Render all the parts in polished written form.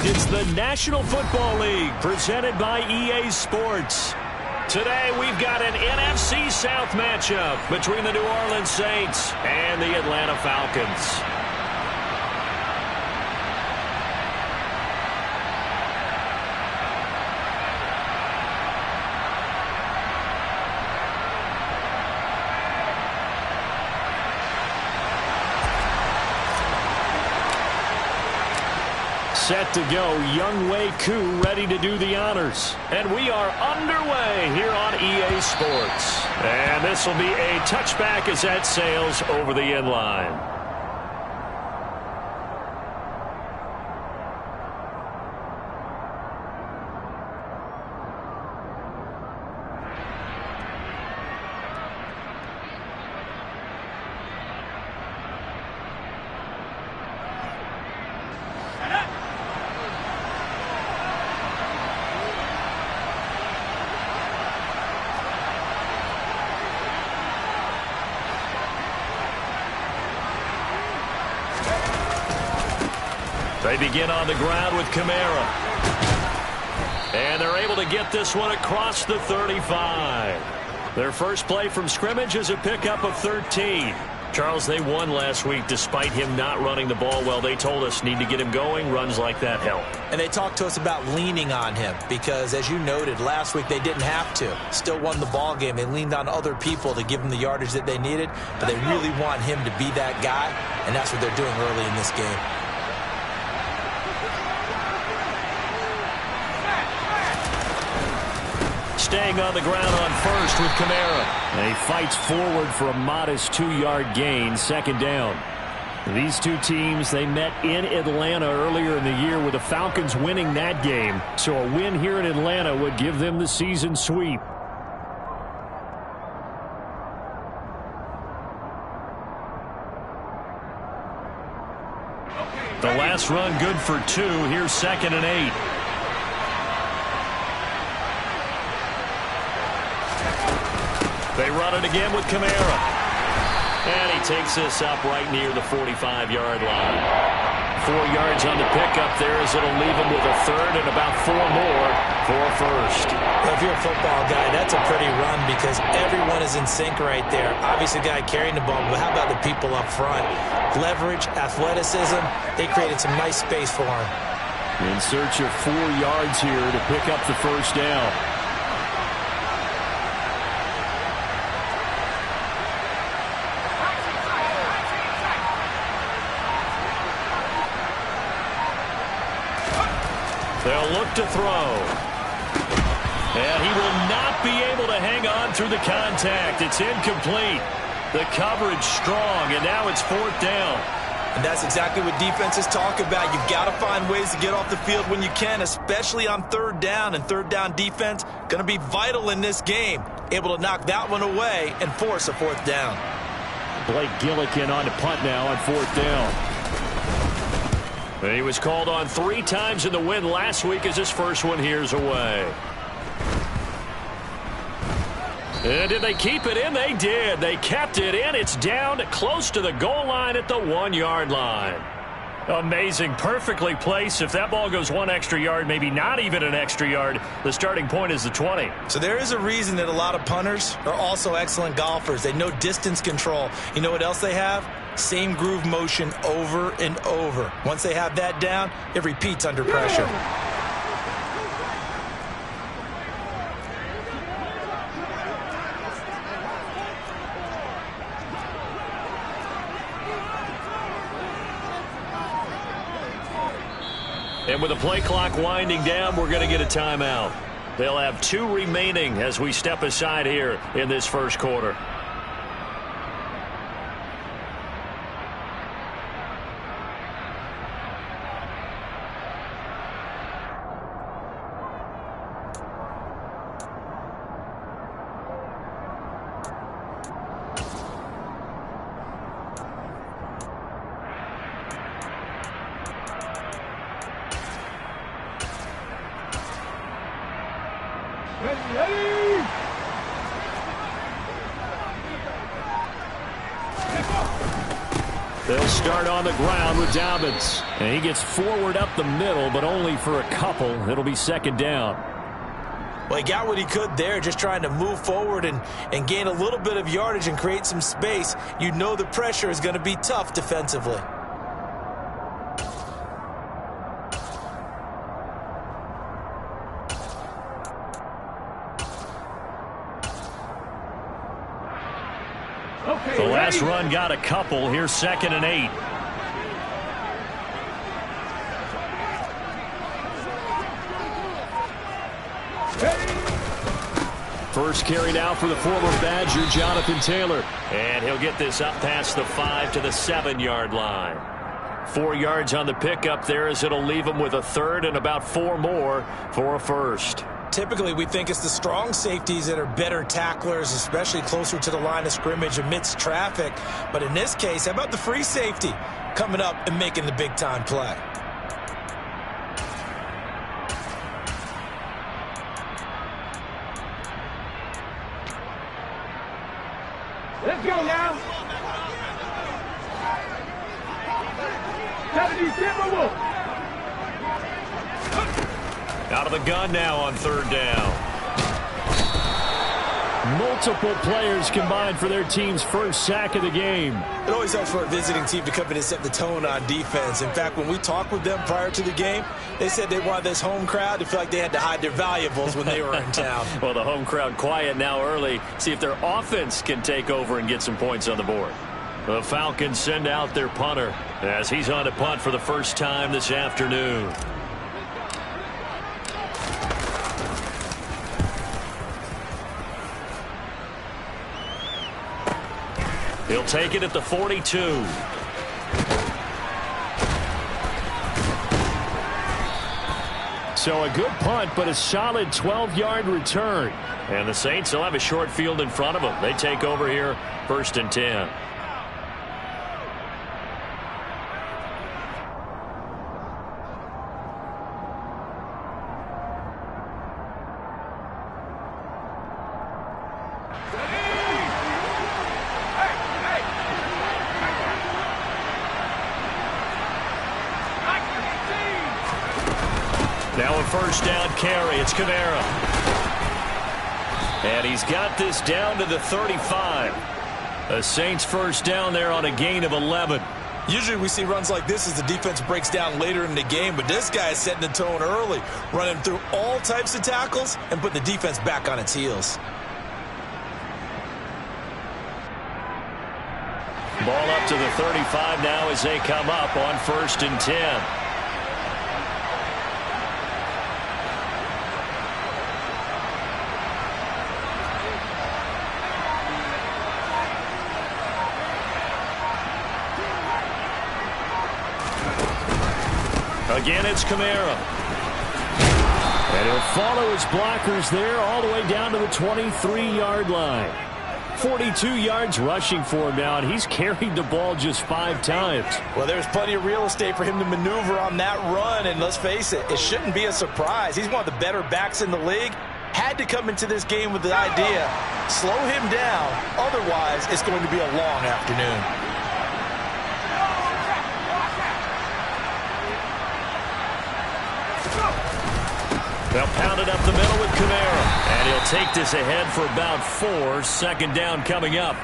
It's the National Football League presented by EA Sports. Today we've got an NFC South matchup between the New Orleans Saints and the Atlanta Falcons. Set to go, Younghoe Koo ready to do the honors. And we are underway here on EA Sports. And this will be a touchback as that sails over the end line. They begin on the ground with Kamara. And they're able to get this one across the 35. Their first play from scrimmage is a pickup of 13. Charles, they won last week despite him not running the ball well. They told us need to get him going. Runs like that help. And they talked to us about leaning on him because, as you noted, last week they didn't have to. Still won the ball game. They leaned on other people to give them the yardage that they needed, but they really want him to be that guy, and that's what they're doing early in this game. Staying on the ground on first with Kamara. And he fights forward for a modest 2-yard gain, second down. These two teams, they met in Atlanta earlier in the year with the Falcons winning that game. So a win here in Atlanta would give them the season sweep. The last run good for 2. Here's 2nd and 8. They run it again with Kamara. And he takes this up right near the 45-yard line. 4 yards on the pickup there as it'll leave him with a third and about 4 more for a first. Well, if you're a football guy, that's a pretty run because everyone is in sync right there. Obviously, the guy carrying the ball, but how about the people up front? Leverage, athleticism, they created some nice space for him. In search of 4 yards here to pick up the first down. They'll look to throw. And he will not be able to hang on through the contact. It's incomplete. The coverage strong, and now it's 4th down. And that's exactly what defenses talk about. You've got to find ways to get off the field when you can, especially on 3rd down. And 3rd down defense going to be vital in this game. Able to knock that one away and force a 4th down. Blake Gillikin on to punt now on 4th down. He was called on 3 times in the win last week as his first one here's away. And did they keep it in? They did. They kept it in. It's down close to the goal line at the 1-yard line. Amazing. Perfectly placed. If that ball goes 1 extra yard, maybe not even an extra yard, the starting point is the 20. So there is a reason that a lot of punters are also excellent golfers. They know distance control. You know what else they have? Same groove motion over and over. Once they have that down, it repeats under pressure. And with the play clock winding down, we're going to get a timeout. They'll have 2 remaining as we step aside here in this first quarter. They'll start on the ground with Dobbins. And he gets forward up the middle, but only for a couple. It'll be second down. Well, he got what he could there, just trying to move forward and gain a little bit of yardage and create some space. You know the pressure is going to be tough defensively. The last run got a couple. Here's 2nd and 8. First carry now for the former Badger, Jonathan Taylor. And he'll get this up past the 5 to the 7-yard line. 4 yards on the pickup there as it'll leave him with a third and about 4 more for a first. Typically, we think it's the strong safeties that are better tacklers, especially closer to the line of scrimmage amidst traffic. But in this case, how about the free safety coming up and making the big-time play? Let's go now. 70 Timberwolves. Out of the gun now on 3rd down. Multiple players combined for their team's first sack of the game. It always helps for a visiting team to come in and set the tone on defense. In fact, when we talked with them prior to the game, they said they wanted this home crowd to feel like they had to hide their valuables when they were in town. Well, the home crowd quiet now early. See if their offense can take over and get some points on the board. The Falcons send out their punter as he's on to punt for the first time this afternoon. He'll take it at the 42. So a good punt, but a solid 12-yard return. And the Saints will have a short field in front of them. They take over here, 1st and 10. Now a first down carry. It's Kamara. And he's got this down to the 35. The Saints first down there on a gain of 11. Usually we see runs like this as the defense breaks down later in the game, but this guy is setting the tone early, running through all types of tackles and putting the defense back on its heels. Ball up to the 35 now as they come up on 1st and 10. Again, it's Kamara. And he'll follow his blockers there all the way down to the 23-yard line. 42 yards rushing for him now, and he's carried the ball just 5 times. Well, there's plenty of real estate for him to maneuver on that run, and let's face it, it shouldn't be a surprise. He's one of the better backs in the league. Had to come into this game with the idea, slow him down, otherwise it's going to be a long afternoon. They'll pound it up the middle with Kamara. And he'll take this ahead for about 4. 2nd down coming up.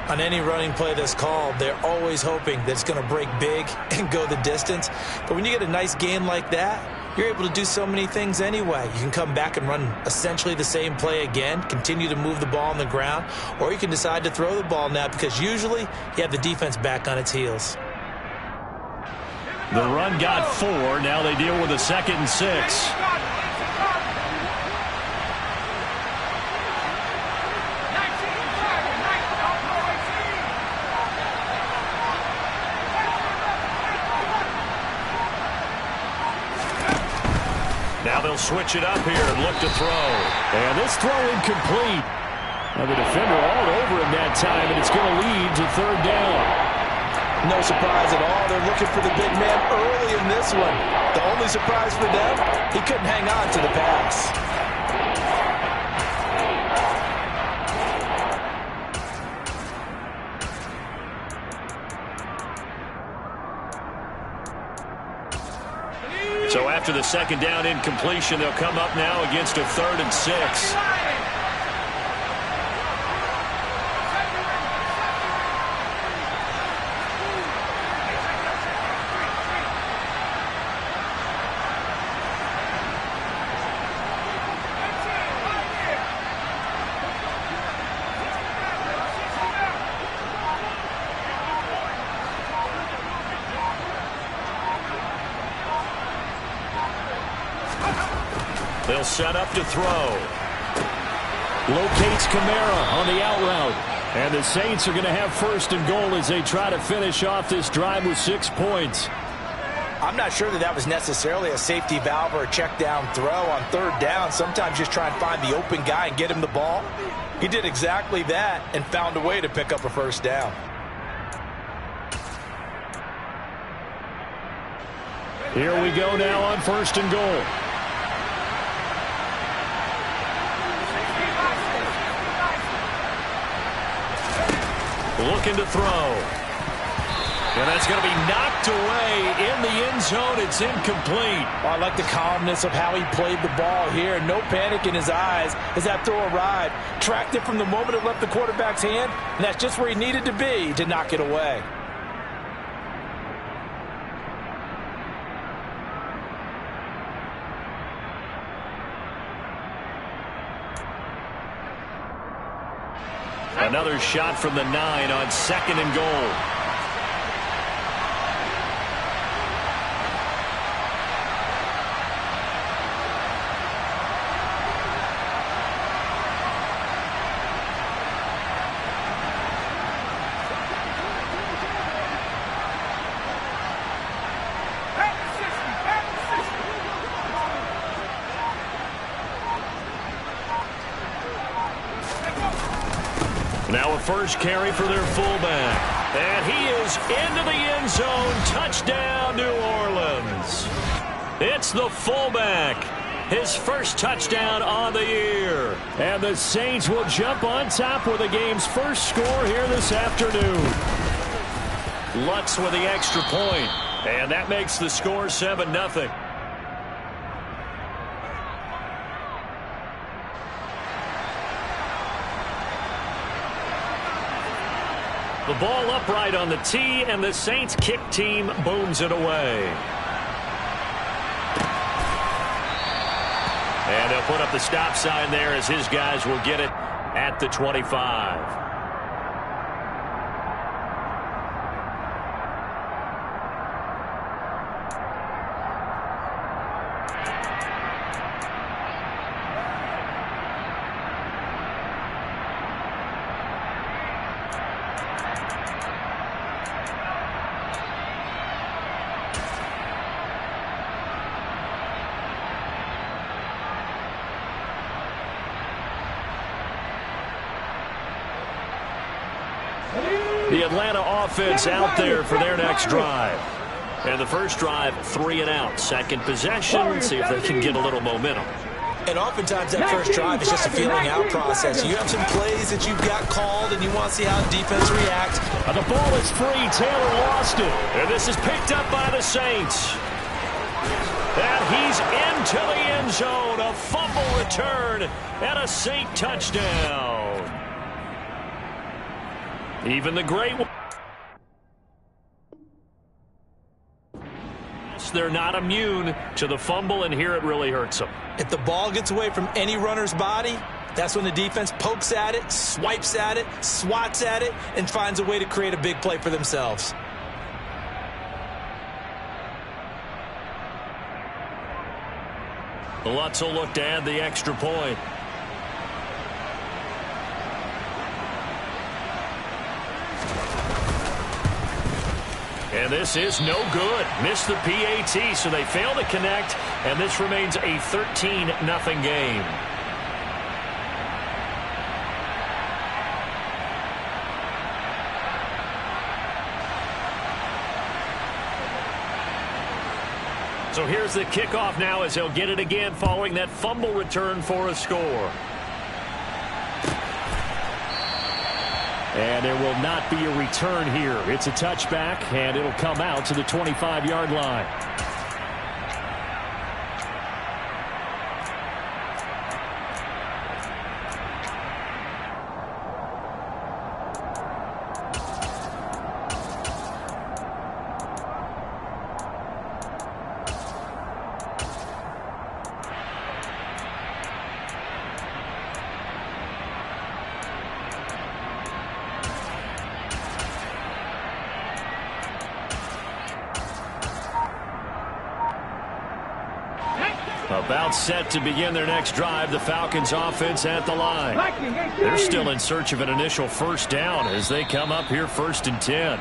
On any running play that's called, they're always hoping that it's going to break big and go the distance. But when you get a nice gain like that, you're able to do so many things anyway. You can come back and run essentially the same play again, continue to move the ball on the ground, or you can decide to throw the ball now because usually you have the defense back on its heels. The run got 4. Now they deal with a 2nd and 6. Now they'll switch it up here and look to throw. And this throw incomplete. And the defender all over him that time, and it's going to lead to 3rd down. No surprise at all. They're looking for the big man early in this one. The only surprise for them, he couldn't hang on to the pass. So after the second down incompletion, they'll come up now against a 3rd and 6. They'll set up to throw. Locates Kamara on the out route. And the Saints are going to have 1st and goal as they try to finish off this drive with 6 points. I'm not sure that was necessarily a safety valve or a check down throw on 3rd down. Sometimes just try and find the open guy and get him the ball. He did exactly that and found a way to pick up a 1st down. Here we go now on 1st and goal. Looking to throw. And that's going to be knocked away in the end zone. It's incomplete. Well, I like the calmness of how he played the ball here. No panic in his eyes as that throw arrived. Tracked it from the moment it left the quarterback's hand, and that's just where he needed to be to knock it away. Another shot from the 9 on 2nd and goal. Now a first carry for their fullback. And he is into the end zone. Touchdown, New Orleans. It's the fullback. His first touchdown on the year. And the Saints will jump on top with the game's first score here this afternoon. Lutz with the extra point. And that makes the score 7-0. The ball upright on the tee, and the Saints kick team booms it away. And they'll put up the stop sign there as his guys will get it at the 25. The Atlanta offense out there for their next drive. And the first drive, 3 and out. Second possession, see if they can get a little momentum. And oftentimes that first drive is just a feeling out process. You have some plays that you've got called and you want to see how the defense reacts. And the ball is free. Taylor lost it. And this is picked up by the Saints. And he's into the end zone. A fumble return and a Saint touchdown. Even the great one. They're not immune to the fumble, and here it really hurts them. If the ball gets away from any runner's body, that's when the defense pokes at it, swipes at it, swats at it, and finds a way to create a big play for themselves. Lutz will look to add the extra point. And this is no good. Missed the PAT, so they fail to connect, and this remains a 13-0 game. So here's the kickoff now as they'll get it again following that fumble return for a score. And there will not be a return here. It's a touchback, and it'll come out to the 25-yard line. About set to begin their next drive, the Falcons offense at the line. They're still in search of an initial first down as they come up here 1st and 10.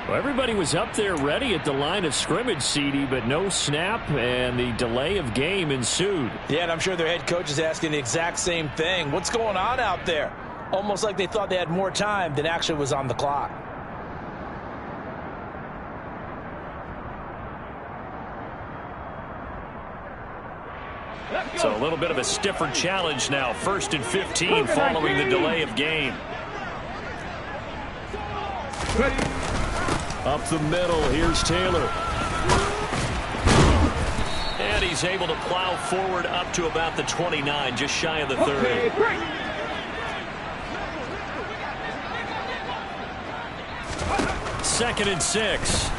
Well, everybody was up there ready at the line of scrimmage, CD, but no snap, and the delay of game ensued. Yeah, and I'm sure their head coach is asking the exact same thing. What's going on out there? Almost like they thought they had more time than actually was on the clock. So a little bit of a stiffer challenge now. 1st and 15 following the delay of game. Up the middle, here's Taylor. And he's able to plow forward up to about the 29, just shy of the 30. Second and 6.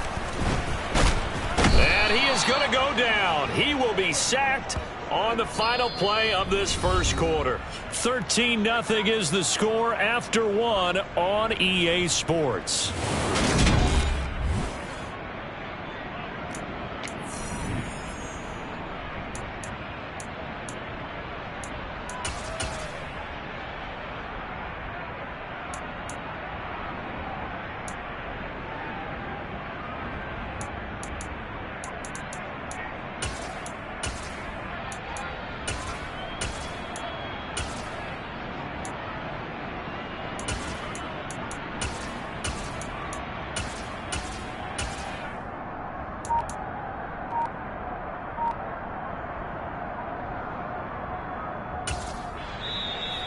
And he is going to go down. He will be sacked on the final play of this first quarter. 13-0 is the score after 1 on EA Sports.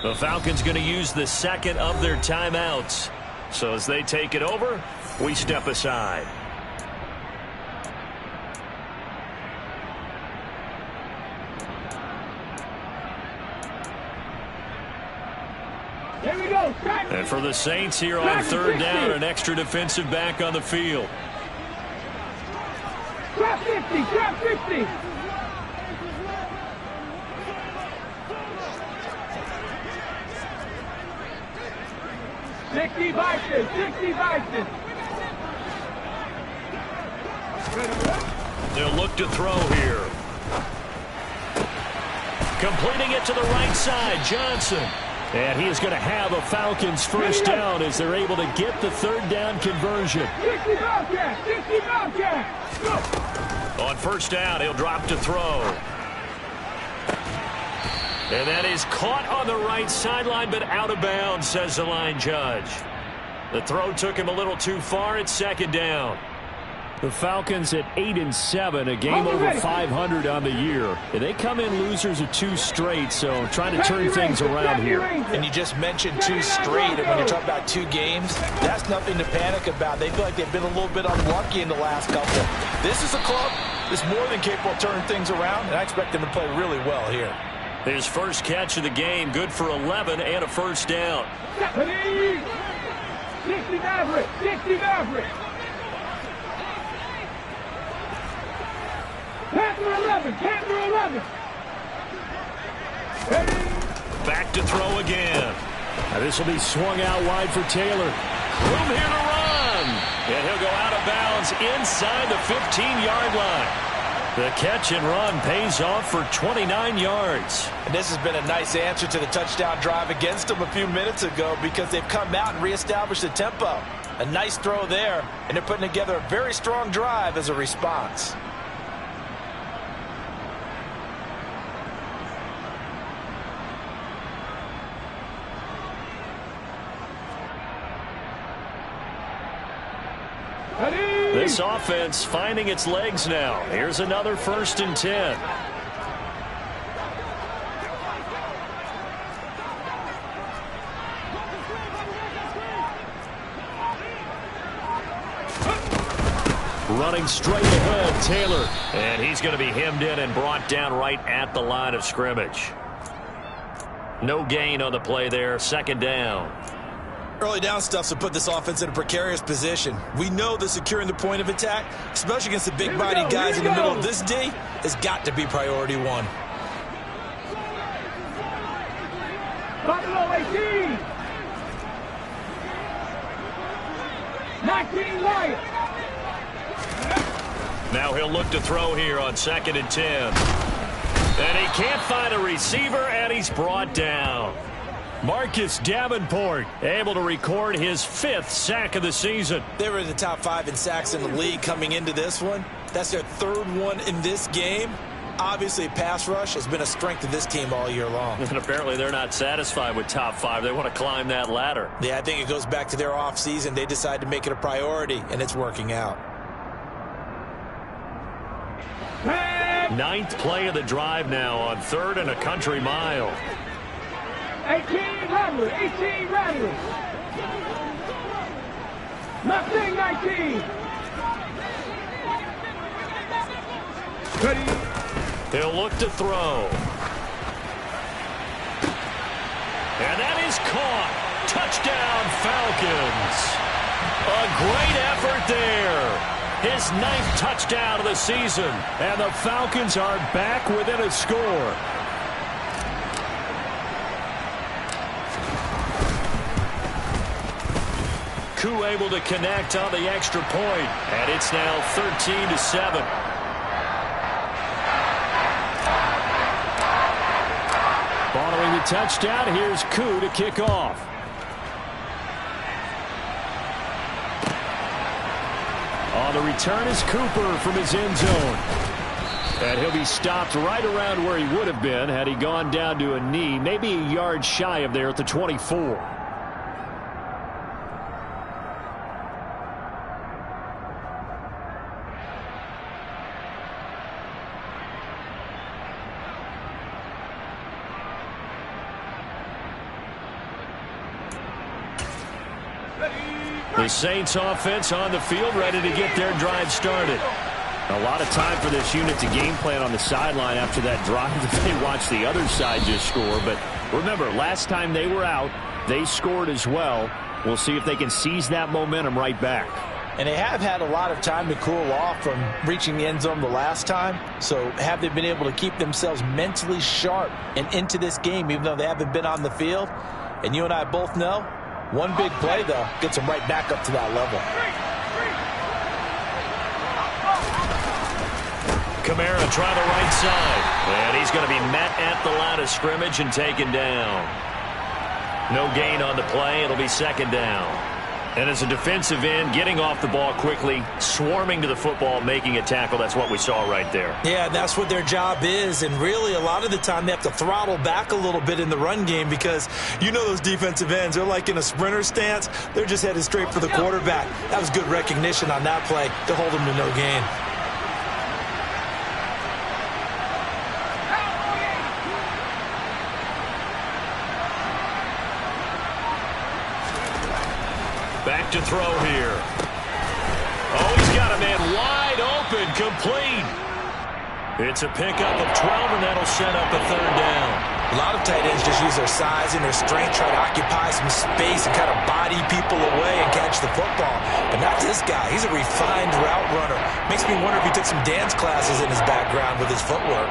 The Falcons going to use the second of their timeouts. So as they take it over, we step aside. Here we go. And for the Saints here on 3rd down, an extra defensive back on the field. Trap 50, trap 50. Sixty Bison. They'll look to throw here. Completing it to the right side, Johnson. And he is going to have a Falcons first down as they're able to get the 3rd down conversion. 60 Bobcat. On first down, he'll drop to throw. And that is caught on the right sideline, but out of bounds, says the line judge. The throw took him a little too far. It's 2nd down. The Falcons at 8-7, a game over 500 on the year. And they come in losers of 2 straight, so trying to turn things around here. And you just mentioned 2 straight, and when you're talking about 2 games, that's nothing to panic about. They feel like they've been a little bit unlucky in the last couple. This is a club that's more than capable of turning things around, and I expect them to play really well here. His first catch of the game, good for 11 and a first down. 60 Maverick. Panther 11. Back to throw again. Now this will be swung out wide for Taylor. Room here to run. And he'll go out of bounds inside the 15-yard line. The catch and run pays off for 29 yards. And this has been a nice answer to the touchdown drive against them a few minutes ago because they've come out and reestablished the tempo. A nice throw there, and they're putting together a very strong drive as a response. This offense finding its legs now. Here's another 1st and 10. Running straight ahead, Taylor. And he's going to be hemmed in and brought down right at the line of scrimmage. No gain on the play there. 2nd down. Early down stuff to put this offense in a precarious position. We know that securing the point of attack, especially against the big body guys in the middle of this D, has got to be priority 1. Buffalo 18. 19 Lions. Now he'll look to throw here on 2nd and 10. And he can't find a receiver, and he's brought down. Marcus Davenport able to record his 5th sack of the season. They were in the top 5 in sacks in the league coming into this one. That's their 3rd one in this game. Obviously, pass rush has been a strength of this team all year long. And apparently they're not satisfied with top 5. They want to climb that ladder. Yeah, I think it goes back to their offseason. They decided to make it a priority, and it's working out. 9th play of the drive now on 3rd and a country mile. 18 Radley. 18 Radley. Nothing 19. Ready. He'll look to throw. And that is caught. Touchdown, Falcons. A great effort there. His 9th touchdown of the season. And the Falcons are back within a score. Koo able to connect on the extra point. And it's now 13-7. Following the touchdown, here's Koo to kick off. On the return is Cooper from his end zone. And he'll be stopped right around where he would have been had he gone down to a knee, maybe a yard shy of there at the 24. The Saints offense on the field, ready to get their drive started. A lot of time for this unit to game plan on the sideline after that drive that they watched the other side just score. But remember, last time they were out, they scored as well. We'll see if they can seize that momentum right back. And they have had a lot of time to cool off from reaching the end zone the last time. So have they been able to keep themselves mentally sharp and into this game, even though they haven't been on the field? And you and I both know, one big play, though, gets them right back up to that level. Kamara trying the right side. And he's going to be met at the line of scrimmage and taken down. No gain on the play. It'll be 2nd down. And as a defensive end, getting off the ball quickly, swarming to the football, making a tackle, that's what we saw right there. Yeah, that's what their job is. And really, a lot of the time, they have to throttle back a little bit in the run game because you know those defensive ends, they're like in a sprinter stance. They're just headed straight for the quarterback. That was good recognition on that play to hold them to no gain. Back to throw here. Oh, he's got a man wide open, complete. It's a pickup of 12, and that'll set up a 3rd down. A lot of tight ends just use their size and their strength, try to occupy some space and kind of body people away and catch the football. But not this guy. He's a refined route runner. Makes me wonder if he took some dance classes in his background with his footwork.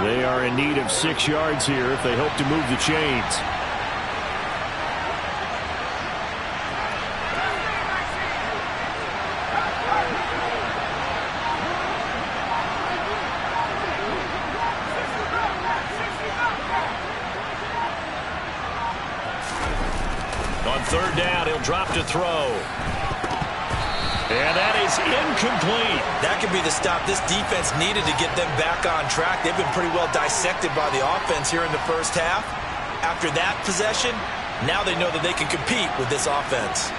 They are in need of 6 yards here if they hope to move the chains. On 3rd down, he'll drop to throw. And that is incomplete. That could be the stop this defense needed to get them back on track. They've been pretty well dissected by the offense here in the first half. After that possession, now they know that they can compete with this offense.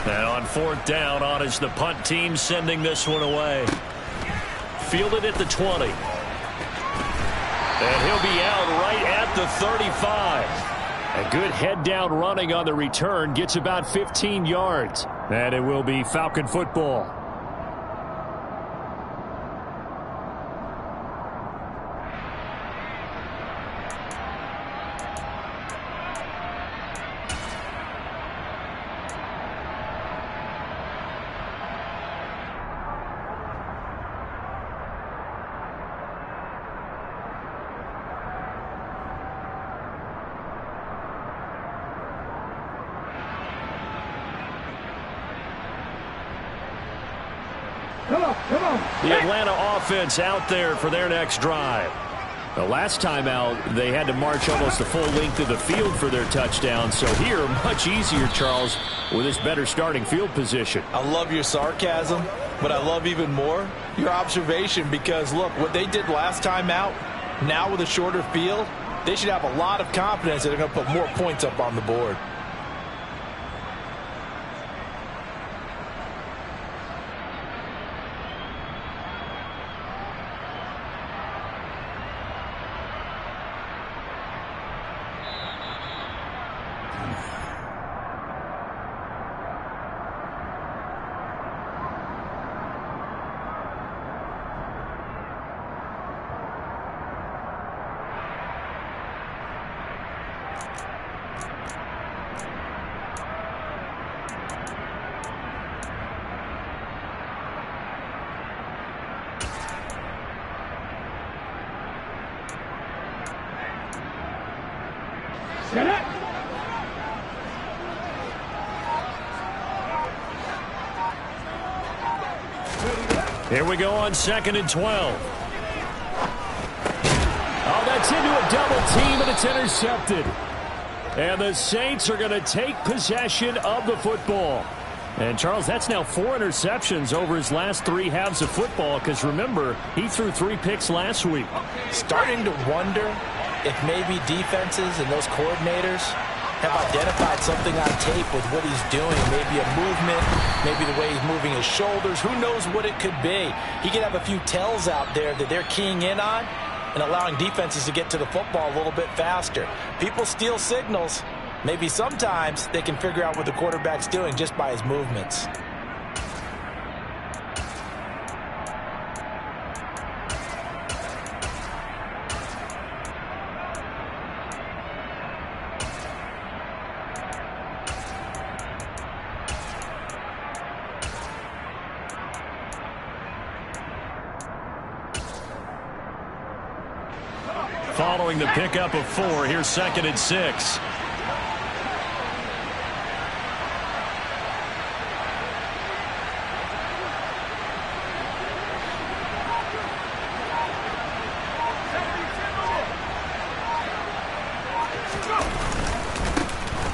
And on 4th down, on is the punt team sending this one away. Fielded at the 20. And he'll be out right at the 35. A good head-down running on the return gets about 15 yards. And it will be Falcon football. Come on. The Atlanta offense out there for their next drive. The last time out, they had to march almost the full length of the field for their touchdown. So here, much easier, Charles, with this better starting field position. I love your sarcasm, but I love even more your observation because, look, what they did last time out, now with a shorter field, they should have a lot of confidence that they're going to put more points up on the board. Set up. Here we go on 2nd and 12. Oh, that's into a double team, and it's intercepted. And the Saints are going to take possession of the football. And, Charles, that's now 4 interceptions over his last 3 halves of football because, remember, he threw 3 picks last week. Starting to wonder if maybe defenses and those coordinators have identified something on tape with what he's doing. Maybe a movement, maybe the way he's moving his shoulders. Who knows what it could be? He could have a few tells out there that they're keying in on and allowing defenses to get to the football a little bit faster. People steal signals. Maybe sometimes they can figure out what the quarterback's doing just by his movements. Following the pickup of 4, here's 2nd and 6.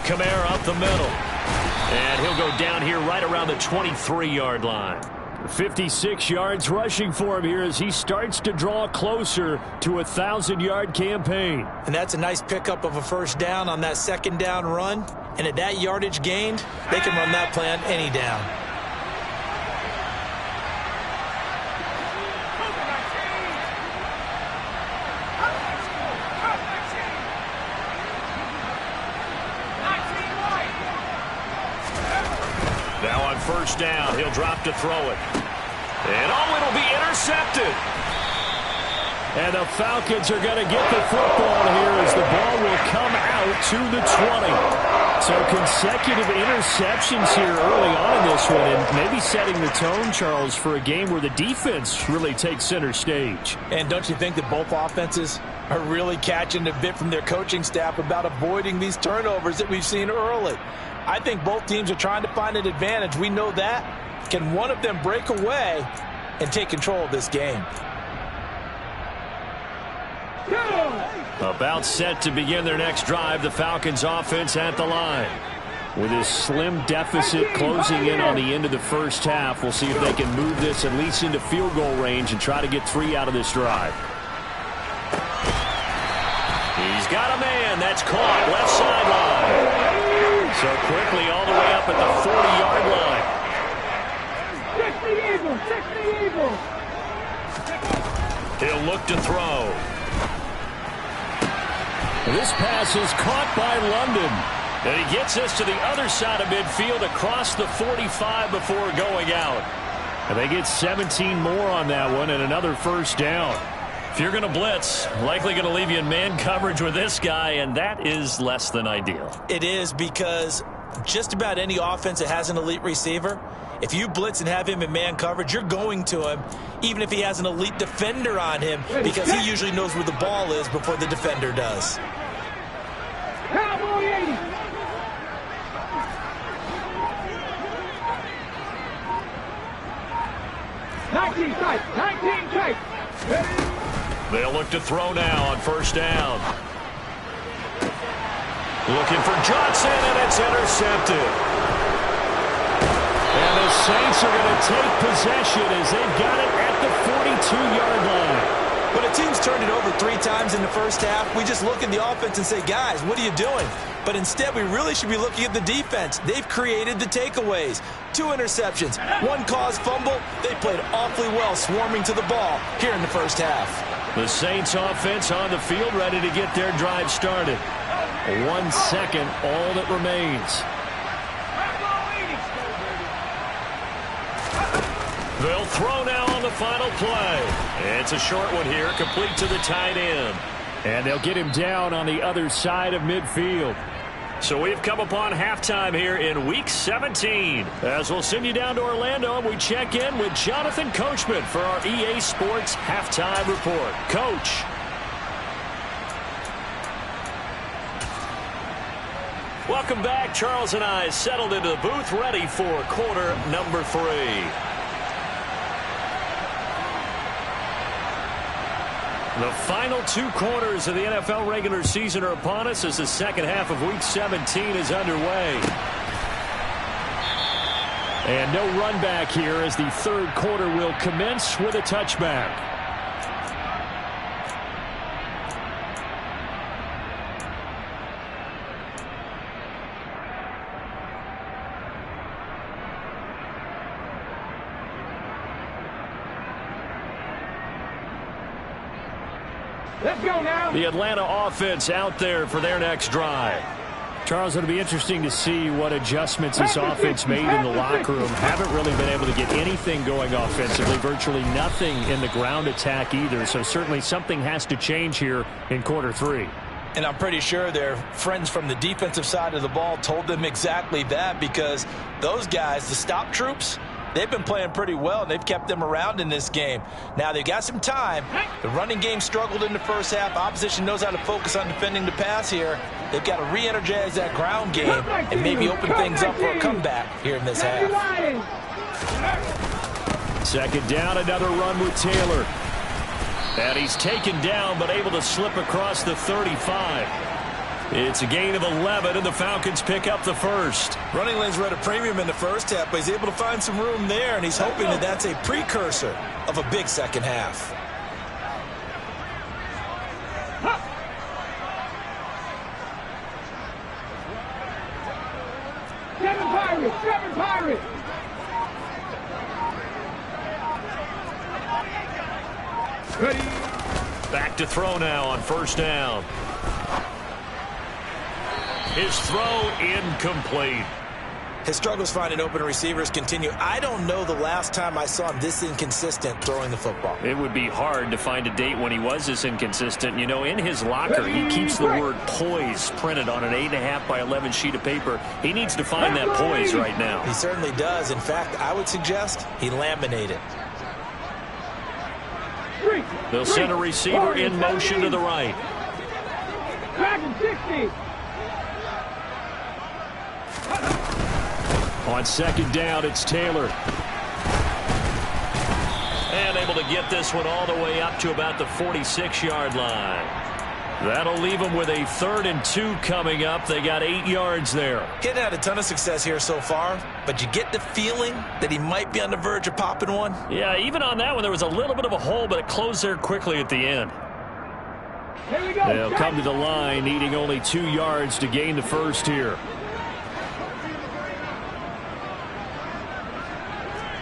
Kamara up the middle. And he'll go down here right around the 23-yard line. 56 yards rushing for him here as he starts to draw closer to a 1,000-yard campaign. And that's a nice pickup of a first down on that 2nd down run. And at that yardage gained, they can run that play on any down. Now on first down, he'll drop to throw it. And it'll be intercepted. And the Falcons are going to get the football here as the ball will come out to the 20. So consecutive interceptions here early on in this one, and maybe setting the tone, Charles, for a game where the defense really takes center stage. And don't you think that both offenses are really catching a bit from their coaching staff about avoiding these turnovers that we've seen early? I think both teams are trying to find an advantage. We know that. Can one of them break away and take control of this game? About set to begin their next drive, the Falcons offense at the line. With this slim deficit closing in on the end of the first half, we'll see if they can move this at least into field goal range and try to get 3 out of this drive. He's got a man. That's caught left sideline. So quickly all the way up at the 40-yard line. 60 Eagles. He'll look to throw. This pass is caught by London. And he gets us to the other side of midfield across the 45 before going out. And they get 17 more on that one and another first down. If you're going to blitz, likely going to leave you in man coverage with this guy, and that is less than ideal. It is, because just about any offense that has an elite receiver, if you blitz and have him in man coverage, you're going to him, even if he has an elite defender on him, because he usually knows where the ball is before the defender does. Cowboy 80. 19 tight. 19 tight. They'll look to throw now on first down. Looking for Johnson, and it's intercepted. And the Saints are going to take possession as they've got it at the 42-yard line. When a team's turned it over 3 times in the first half, we just look at the offense and say, guys, what are you doing? But instead, we really should be looking at the defense. They've created the takeaways. 2 interceptions, 1 caused fumble. They played awfully well swarming to the ball here in the first half. The Saints offense on the field ready to get their drive started. 1 second, all that remains. They'll throw now on the final play. It's a short one here, complete to the tight end. And they'll get him down on the other side of midfield. So we've come upon halftime here in Week 17. As we'll send you down to Orlando, and we check in with Jonathan Coachman for our EA Sports Halftime Report. Coach. Welcome back. Charles and I settled into the booth, ready for quarter number 3. The final 2 quarters of the NFL regular season are upon us as the second half of Week 17 is underway. And no run back here as the third quarter will commence with a touchback. Let's go now. The Atlanta offense out there for their next drive. Charles, it'll be interesting to see what adjustments this offense made in the locker room. Haven't really been able to get anything going offensively, virtually nothing in the ground attack either. So certainly something has to change here in quarter 3. And I'm pretty sure their friends from the defensive side of the ball told them exactly that, because those guys, the stop troops, they've been playing pretty well, and they've kept them around in this game. Now, they've got some time. The running game struggled in the first half. Opposition knows how to focus on defending the pass here. They've got to re-energize that ground game and maybe open things up for a comeback here in this half. Second down, another run with Taylor. And he's taken down, but able to slip across the 35. It's a gain of 11, and the Falcons pick up the first. Running lanes were at a premium in the first half, but he's able to find some room there, and he's hoping that that's a precursor of a big second half. Seven Pirates. Back to throw now on first down. His throw incomplete. His struggles finding open receivers continue. I don't know the last time I saw him this inconsistent throwing the football. It would be hard to find a date when he was this inconsistent. You know, in his locker, he keeps the word poise printed on an 8.5 by 11 sheet of paper. He needs to find that poise right now. He certainly does. In fact, I would suggest he laminate it. They'll send a receiver in motion to the right. Dragon 60. On second down, it's Taylor. And able to get this one all the way up to about the 46-yard line. That'll leave them with a 3rd and 2 coming up. They got 8 yards there. Getting had a ton of success here so far, but you get the feeling that he might be on the verge of popping one. Yeah, even on that one, there was a little bit of a hole, but it closed there quickly at the end. Here we go. They'll come to the line, needing only 2 yards to gain the first here.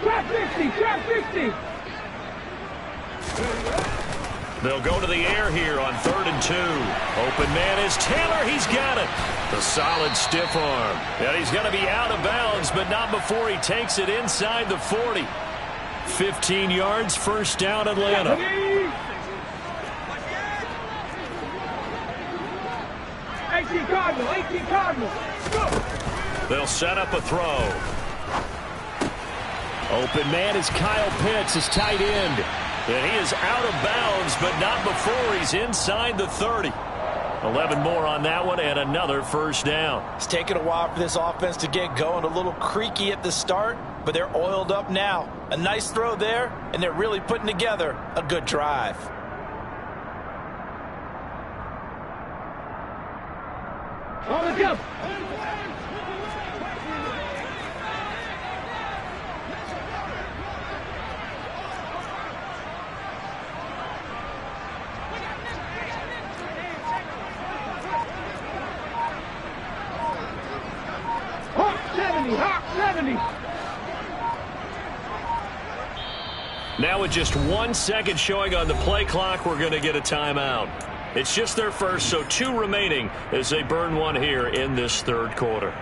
Trap 50. Trap 50. They'll go to the air here on 3rd and 2. Open man is Taylor. He's got it. The solid stiff arm. And he's going to be out of bounds, but not before he takes it inside the 40. 15 yards, first down, Atlanta. 18 Cardinal. 18 Cardinal. Go. They'll set up a throw. Open man is Kyle Pitts, his tight end. And he is out of bounds, but not before he's inside the 30. 11 more on that one, and another first down. It's taken a while for this offense to get going. A little creaky at the start, but they're oiled up now. A nice throw there, and they're really putting together a good drive. On the jump. Hawk 70, Hawk 70. Now with just 1 second showing on the play clock, we're going to get a timeout. It's just their first, so 2 remaining as they burn one here in this third quarter.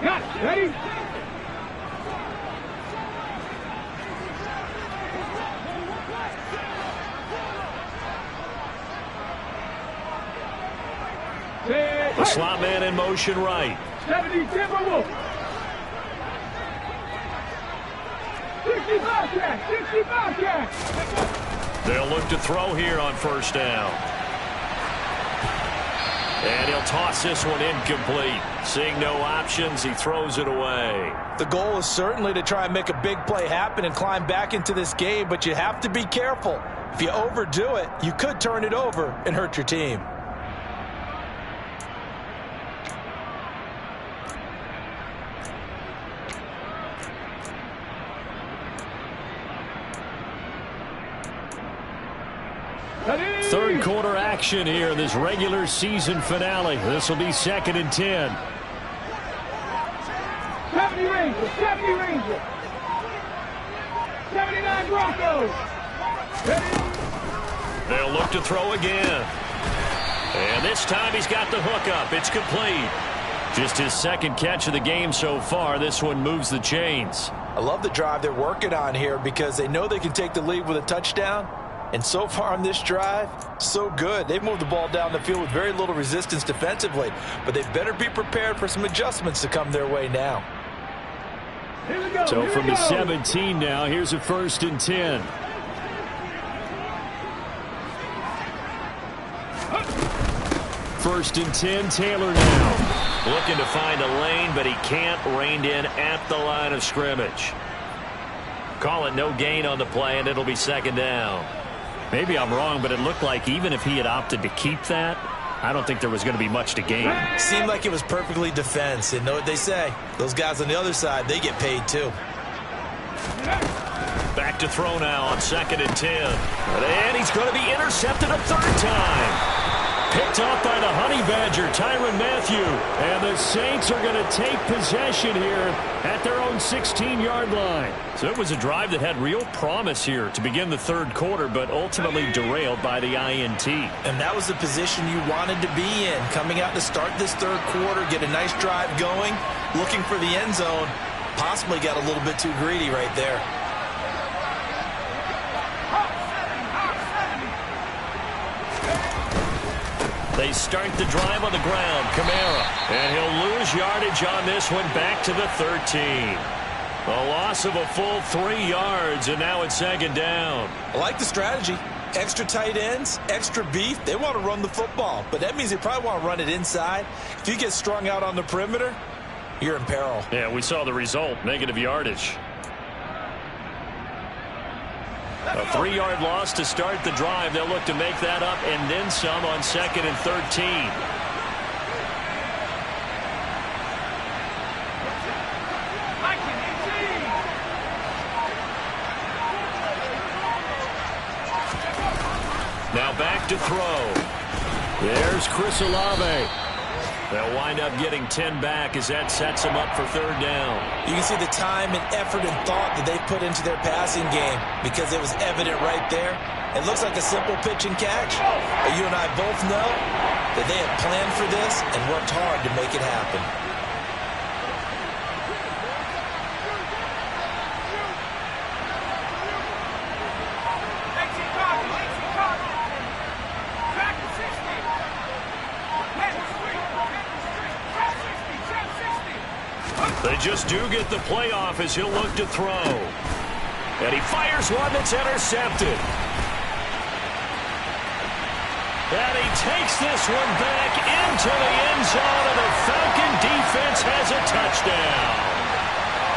Got it. Ready? The slot man in motion right. 70 Timberwolves. 60 Bobcats. 60 Bobcats. They'll look to throw here on first down. And he'll toss this one incomplete. Seeing no options, he throws it away. The goal is certainly to try and make a big play happen and climb back into this game, but you have to be careful. If you overdo it, you could turn it over and hurt your team. Third quarter action here in this regular season finale. This will be 2nd and 10. 70 Rangers. 70 Rangers. 79 Broncos. Ready? They'll look to throw again. And this time he's got the hook up. It's complete. Just his 2nd catch of the game so far. This one moves the chains. I love the drive they're working on here because they know they can take the lead with a touchdown. And so far on this drive, so good. They've moved the ball down the field with very little resistance defensively. But they better be prepared for some adjustments to come their way now. Here we go. So Here from we the go. 17 now, here's a 1st and 10. First and 10, Taylor now. Looking to find a lane, but he can't. Reined in at the line of scrimmage. Call it no gain on the play, and it'll be 2nd down. Maybe I'm wrong, but it looked like even if he had opted to keep that, I don't think there was going to be much to gain. Seemed like it was perfectly defense. And know what they say? Those guys on the other side, they get paid too. Back to throw now on 2nd and 10. And he's going to be intercepted a 3rd time. Picked off by the Honey Badger, Tyrann Mathieu. And the Saints are going to take possession here at their own 16-yard line. So it was a drive that had real promise here to begin the third quarter, but ultimately derailed by the INT. And that was the position you wanted to be in. Coming out to start this third quarter, get a nice drive going, looking for the end zone. Possibly got a little bit too greedy right there. They start the drive on the ground. Kamara. And he'll lose yardage on this one back to the 13. A loss of a full 3 yards, and now it's 2nd down. I like the strategy. Extra tight ends, extra beef. They want to run the football, but that means they probably want to run it inside. If you get strung out on the perimeter, you're in peril. Yeah, we saw the result. Negative yardage. A 3-yard loss to start the drive. They'll look to make that up and then some on 2nd and 13. Now back to throw. There's Chris Olave. They'll wind up getting 10 back as that sets them up for 3rd down. You can see the time and effort and thought that they put into their passing game because it was evident right there. It looks like a simple pitch and catch, but you and I both know that they have planned for this and worked hard to make it happen. They just do get the playoff as he'll look to throw. And he fires one that's intercepted. And he takes this one back into the end zone, and the Falcon defense has a touchdown.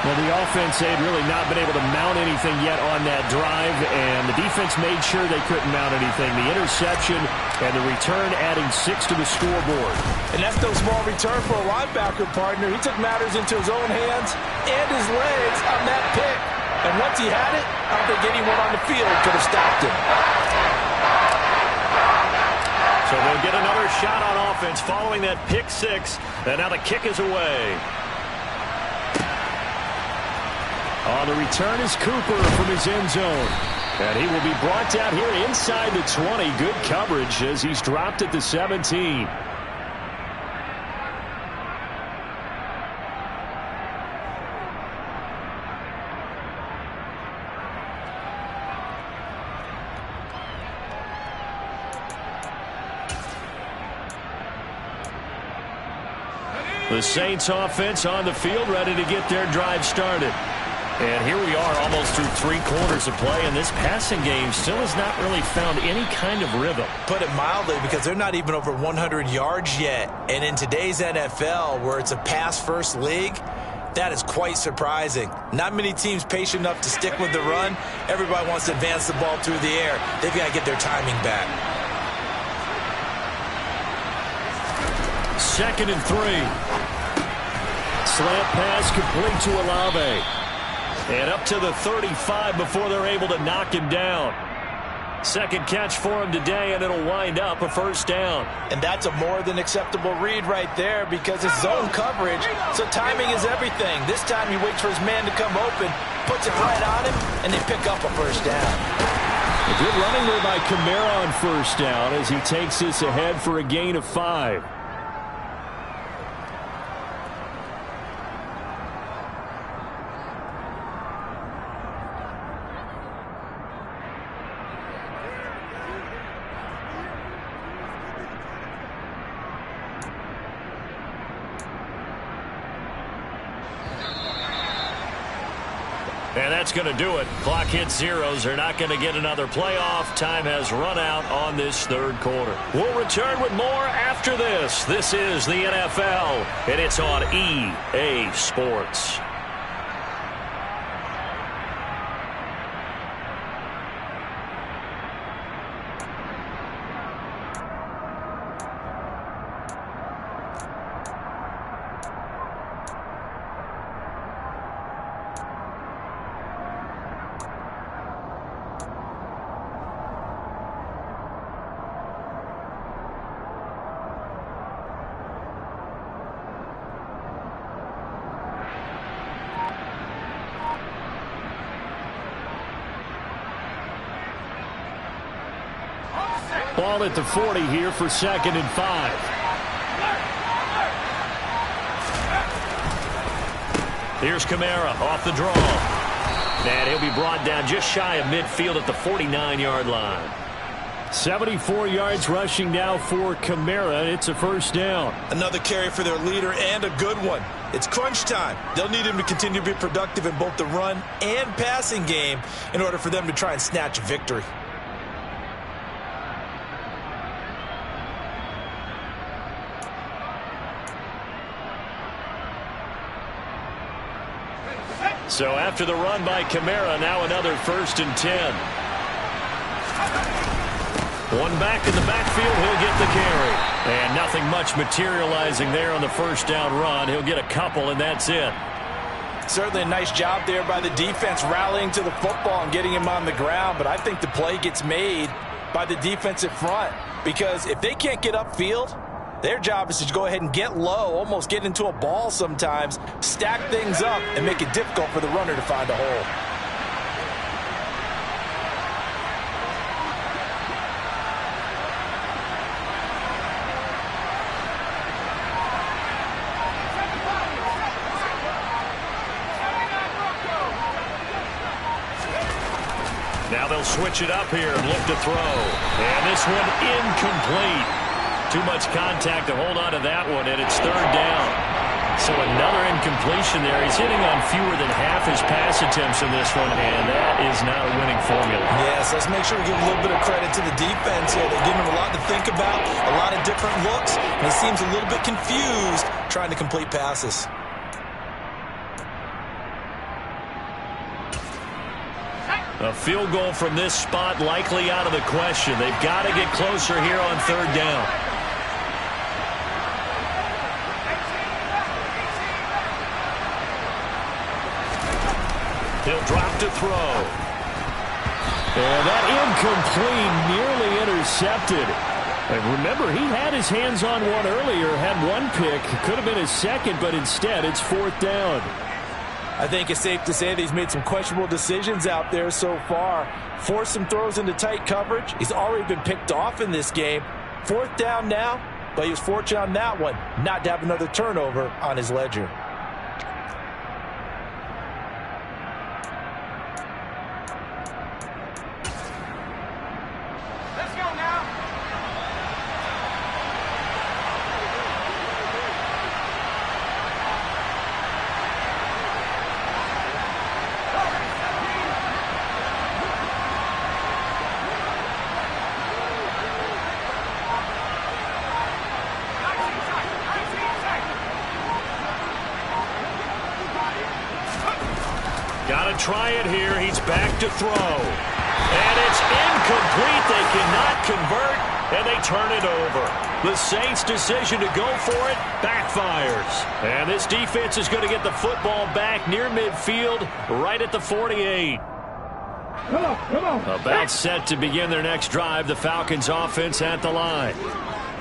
Well, the offense had really not been able to mount anything yet on that drive, and the defense made sure they couldn't mount anything. The interception and the return adding 6 to the scoreboard. And that's no small return for a linebacker, partner. He took matters into his own hands and his legs on that pick. And once he had it, I don't think anyone on the field could have stopped him. So they'll get another shot on offense following that pick 6, and now the kick is away. On the return is Cooper from his end zone. And he will be brought down here inside the 20. Good coverage as he's dropped at the 17. The Saints offense on the field, ready to get their drive started. And here we are almost through 3 quarters of play, and this passing game still has not really found any kind of rhythm. Put it mildly, because they're not even over 100 yards yet. And in today's NFL, where it's a pass-first league, that is quite surprising. Not many teams patient enough to stick with the run. Everybody wants to advance the ball through the air. They've got to get their timing back. 2nd and 3. Slant pass complete to Olave. And up to the 35 before they're able to knock him down. Second catch for him today, and it'll wind up a first down. And that's a more than acceptable read right there, because it's zone coverage, so timing is everything. This time he waits for his man to come open, puts it right on him, and they pick up a first down. A good running there by Kamara on first down as he takes this ahead for a gain of 5. And that's going to do it. Clock hits zeros. They're not going to get another playoff. Time has run out on this 3rd quarter. We'll return with more after this. This is the NFL, and it's on EA Sports. Ball at the 40 here for 2nd and 5. Here's Kamara off the draw. And he'll be brought down just shy of midfield at the 49-yard line. 74 yards rushing now for Kamara. It's a first down. Another carry for their leader, and a good one. It's crunch time. They'll need him to continue to be productive in both the run and passing game in order for them to try and snatch a victory. So after the run by Kamara, now another 1st and 10. One back in the backfield, he'll get the carry. And nothing much materializing there on the first down run. He'll get a couple, and that's it. Certainly a nice job there by the defense rallying to the football and getting him on the ground. But I think the play gets made by the defensive front, because if they can't get upfield, their job is to go ahead and get low, almost get into a ball sometimes, stack things up, and make it difficult for the runner to find a hole. Now they'll switch it up here and look to throw. And this one incomplete. Too much contact to hold on to that one, and it's 3rd down. So another incompletion there. He's hitting on fewer than half his pass attempts in this one, and that is not a winning formula. Yes, let's make sure we give a little bit of credit to the defense here. They're giving him a lot to think about, a lot of different looks, and he seems a little bit confused trying to complete passes. A field goal from this spot likely out of the question. They've got to get closer here on third down. He'll drop to throw. And that incomplete, nearly intercepted. And remember, he had his hands on one earlier, had one pick. Could have been his second, but instead it's fourth down. I think it's safe to say that he's made some questionable decisions out there so far. Forced some throws into tight coverage. He's already been picked off in this game. Fourth down now, but he was fortunate on that one not to have another turnover on his ledger. Let's go now. Got to try it here. He's back to throw. And it's incomplete. They cannot convert, and they turn it over. The Saints' decision to go for it backfires. And this defense is going to get the football back near midfield, right at the 48. Come on. About set to begin their next drive. The Falcons' offense at the line.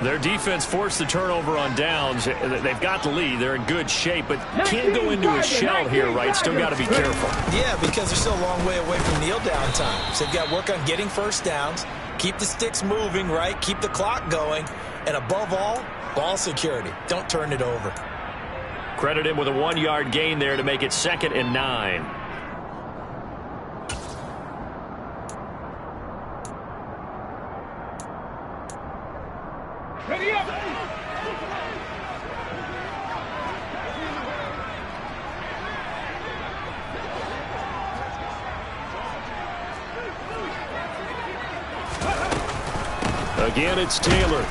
Their defense forced the turnover on downs. They've got the lead. They're in good shape, but can't go into a shell here, right? Still got to be careful. Yeah, because they're still a long way away from kneel down time. So they've got to work on getting first downs, keep the sticks moving, right? Keep the clock going. And above all, ball security. Don't turn it over. Credit him with a 1-yard gain there to make it 2nd and 9. Ready up. Again, it's Taylor.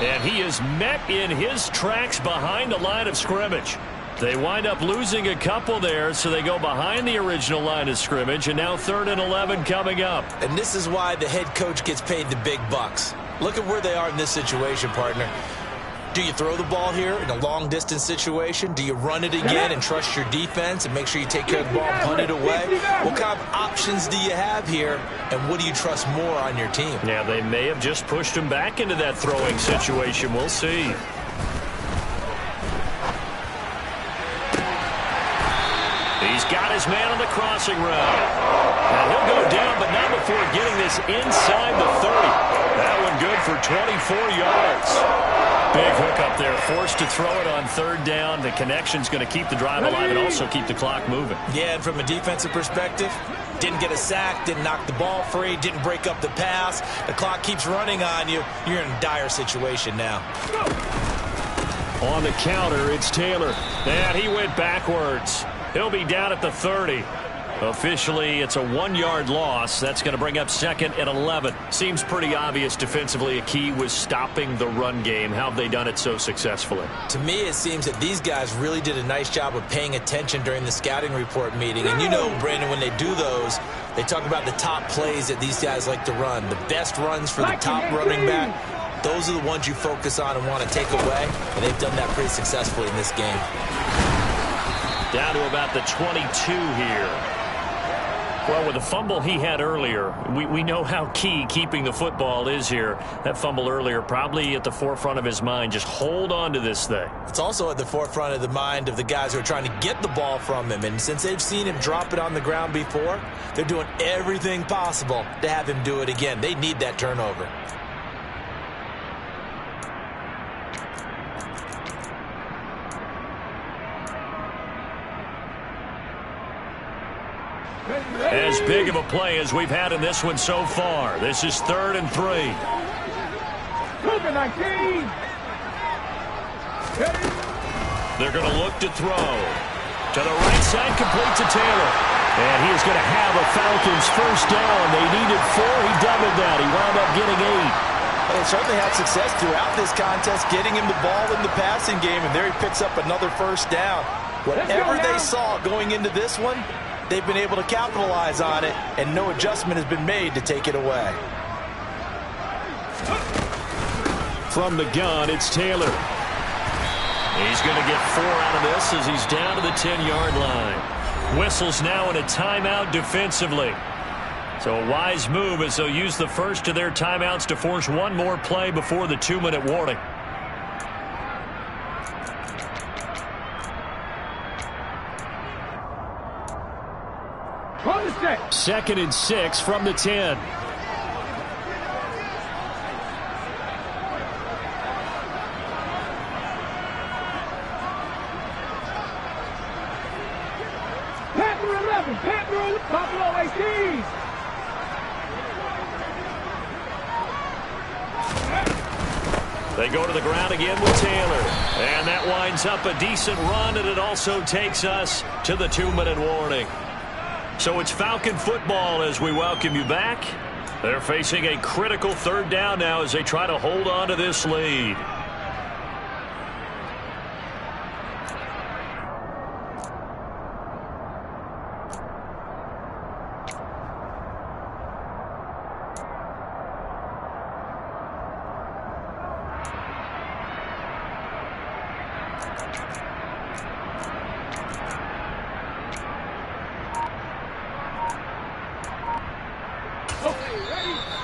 And he is met in his tracks behind the line of scrimmage. They wind up losing a couple there, so they go behind the original line of scrimmage, and now 3rd and 11 coming up. And this is why the head coach gets paid the big bucks. Look at where they are in this situation, partner. Do you throw the ball here in a long-distance situation? Do you run it again and trust your defense and make sure you take care of the ball and punt it away? What kind of options do you have here, and what do you trust more on your team? Yeah, they may have just pushed him back into that throwing situation. We'll see. He's got his man on the crossing route. And he'll go down, but not before getting this inside the 30. That one good for 24 yards. Big hook up there, forced to throw it on 3rd down. The connection's going to keep the drive alive and also keep the clock moving. Yeah, and from a defensive perspective, didn't get a sack, didn't knock the ball free, didn't break up the pass. The clock keeps running on you. You're in a dire situation now. On the counter, it's Taylor. And he went backwards. He'll be down at the 30. Officially, it's a 1-yard loss. That's going to bring up 2nd and 11. Seems pretty obvious defensively. A key was stopping the run game. How have they done it so successfully? To me, it seems that these guys really did a nice job of paying attention during the scouting report meeting. And you know, Brandon, when they do those, they talk about the top plays that these guys like to run. The best runs for the top running back. Those are the ones you focus on and want to take away. And they've done that pretty successfully in this game. Down to about the 22 here. Well, with the fumble he had earlier, we know how key keeping the football is here. That fumble earlier probably at the forefront of his mind. Just hold on to this thing. It's also at the forefront of the mind of the guys who are trying to get the ball from him. And since they've seen him drop it on the ground before, they're doing everything possible to have him do it again. They need that turnover. As big of a play as we've had in this one so far. This is 3rd and 3. COVID-19. They're going to look to throw. To the right side, complete to Taylor. And he is going to have a Falcons first down. They needed 4. He doubled that. He wound up getting 8. They certainly had success throughout this contest, getting him the ball in the passing game, and there he picks up another first down. Whatever they saw going into this one, they've been able to capitalize on it, and no adjustment has been made to take it away. From the gun, it's Taylor. He's going to get 4 out of this as he's down to the 10-yard line. Whistles now in a timeout defensively. So a wise move as they'll use the first of their timeouts to force one more play before the 2-minute warning. From the 6. 2nd and 6 from the 10. Panther 11. Panther Buffalo ACs. They go to the ground again with Taylor. And that winds up a decent run, and it also takes us to the 2-minute warning. So it's Falcon football as we welcome you back. They're facing a critical 3rd down now as they try to hold on to this lead.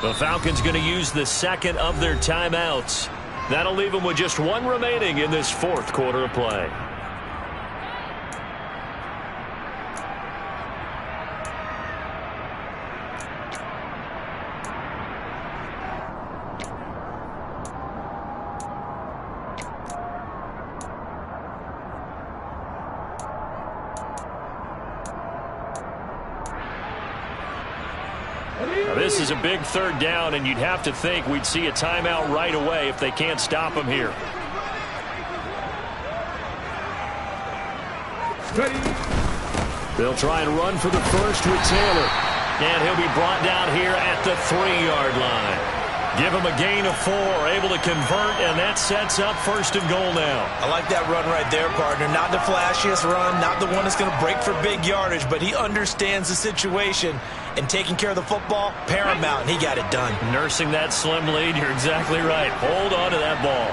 The Falcons going to use the 2nd of their timeouts. That'll leave them with just 1 remaining in this 4th quarter of play. This is a big 3rd down, and you'd have to think we'd see a timeout right away if they can't stop him here. Ready. They'll try and run for the first with Taylor. And he'll be brought down here at the 3-yard line. Give him a gain of 4, able to convert, and that sets up 1st and goal now. I like that run right there, partner. Not the flashiest run, not the one that's going to break for big yardage, but he understands the situation, and taking care of the football, paramount, and he got it done. Nursing that slim lead, you're exactly right. Hold on to that ball.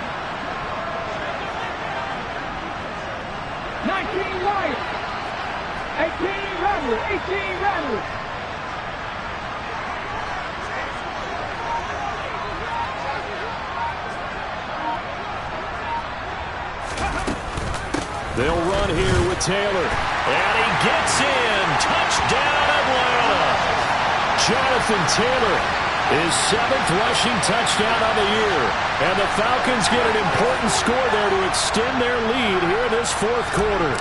19 Lions. 18 Rattlers. 18 Rattlers. They'll run here with Taylor. And he gets in. Touchdown, Atlanta. Jonathan Taylor, his 7th rushing touchdown of the year. And the Falcons get an important score there to extend their lead here in this 4th quarter.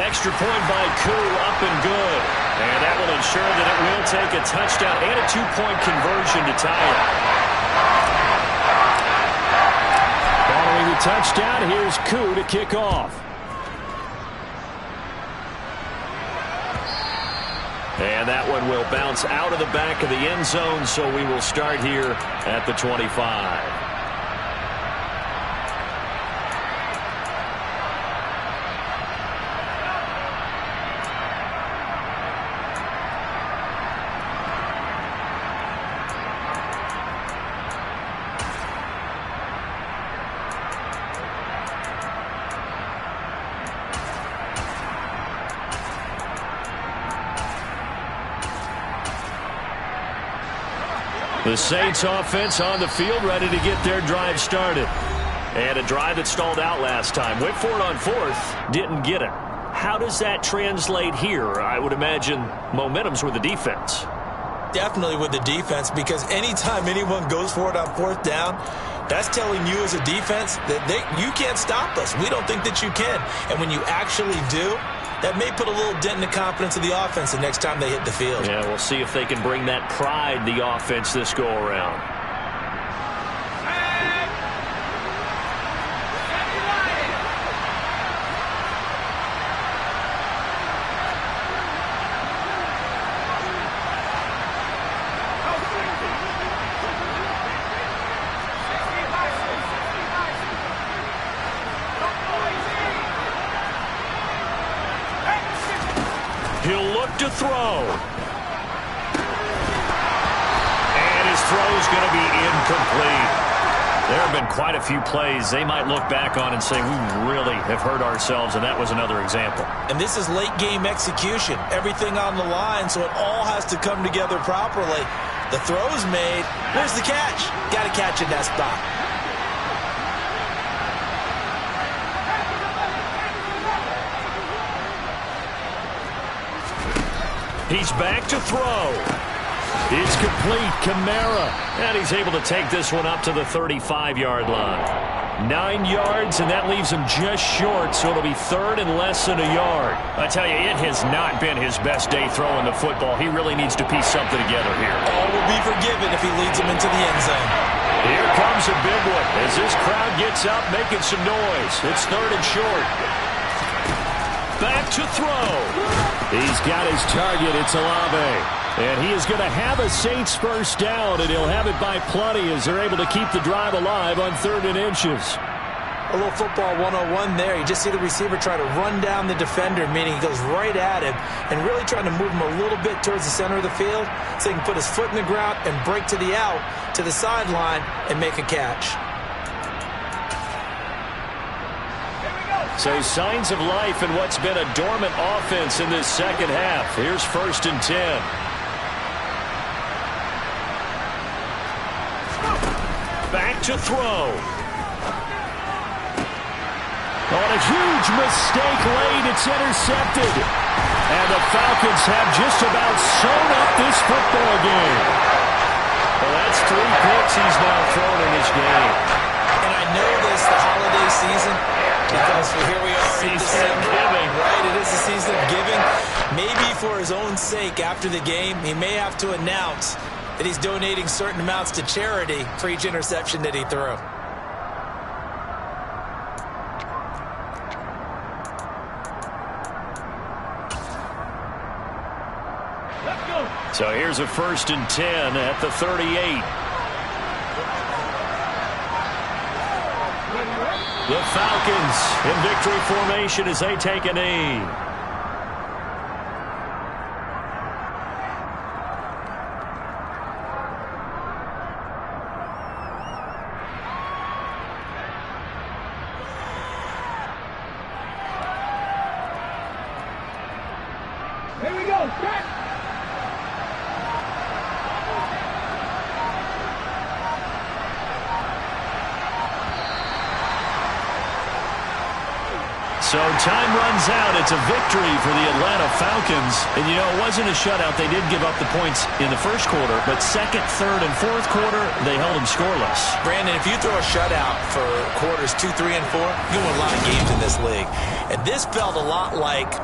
Extra point by Koo, up and good. And that will ensure that it will take a touchdown and a 2-point conversion to tie it. Following the touchdown, here's Koo to kick off. And that one will bounce out of the back of the end zone, so we will start here at the 25. The Saints offense on the field, ready to get their drive started. And a drive that stalled out last time. Went for it on 4th, didn't get it. How does that translate here? I would imagine momentum's with the defense. Definitely with the defense, because anytime anyone goes for it on 4th down, that's telling you as a defense that you can't stop us. We don't think that you can. And when you actually do, that may put a little dent in the confidence of the offense the next time they hit the field. Yeah, we'll see if they can bring that pride, the offense, this go-around. up to throw. And his throw is going to be incomplete. There have been quite a few plays they might look back on and say, we really have hurt ourselves, and that was another example. And this is late-game execution. Everything on the line, so it all has to come together properly. The throw's made. Where's the catch? Got to catch in that spot. He's back to throw. It's complete. Kamara. And he's able to take this one up to the 35-yard line. 9 yards, and that leaves him just short, so it'll be third and less than a yard. I tell you, it has not been his best day throwing the football. He really needs to piece something together here. All will be forgiven if he leads him into the end zone. Here comes a big one as this crowd gets up making some noise. It's third and short. Back to throw. He's got his target. It's Olave. And he is going to have a Saints first down, and he'll have it by plenty as they're able to keep the drive alive on 3rd and inches. A little football 101 there. You just see the receiver try to run down the defender, meaning he goes right at him and really trying to move him a little bit towards the center of the field so he can put his foot in the ground and break to the out, to the sideline, and make a catch. So signs of life in what's been a dormant offense in this second half. Here's 1st and 10. Back to throw. On a huge mistake late, it's intercepted. And the Falcons have just about sewn up this football game. Well, that's 3 picks he's now thrown in this game. And I know this, the holiday season, because here we are in December, right? It is the season of giving. Maybe for his own sake, after the game, he may have to announce that he's donating certain amounts to charity for each interception that he threw. Let's go. So here's a 1st and 10 at the 38. The Falcons in victory formation as they take a knee. Here we go. Set. So time runs out. It's a victory for the Atlanta Falcons. And, you know, it wasn't a shutout. They did give up the points in the first quarter, but second, third, and fourth quarter, they held them scoreless. Brandon, if you throw a shutout for quarters 2, 3, and 4, you win a lot of games in this league. And this felt a lot like